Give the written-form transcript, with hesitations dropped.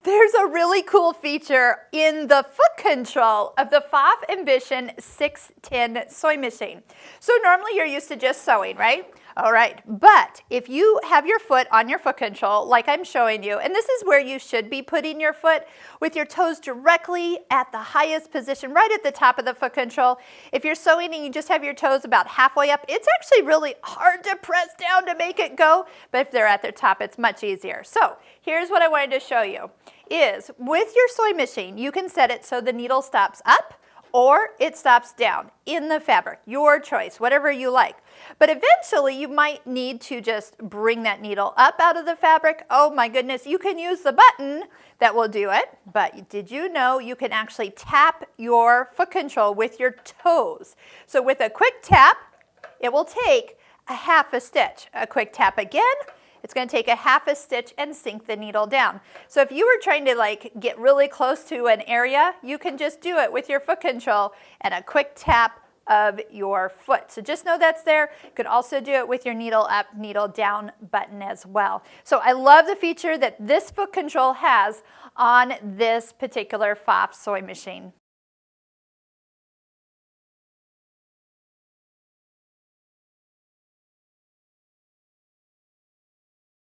There's a really cool feature in the foot control of the Pfaff Ambition 610 sewing machine. So normally you're used to just sewing, right? All right, but if you have your foot on your foot control, like I'm showing you, and this is where you should be putting your foot with your toes directly at the highest position, right at the top of the foot control. If you're sewing and you just have your toes about halfway up, it's actually really hard to press down to make it go, but if they're at the top, it's much easier. So here's what I wanted to show you, is with your sewing machine, you can set it so the needle stops up or it stops down in the fabric, your choice, whatever you like. But eventually you might need to just bring that needle up out of the fabric. Oh my goodness, you can use the button that will do it, but did you know you can actually tap your foot control with your toes? So with a quick tap, it will take a half a stitch. A quick tap again, it's going to take a half a stitch and sink the needle down. So if you were trying to get really close to an area, you can just do it with your foot control and a quick tap of your foot. So just know that's there. You could also do it with your needle up, needle down button as well. So I love the feature that this foot control has on this particular Pfaff sewing machine.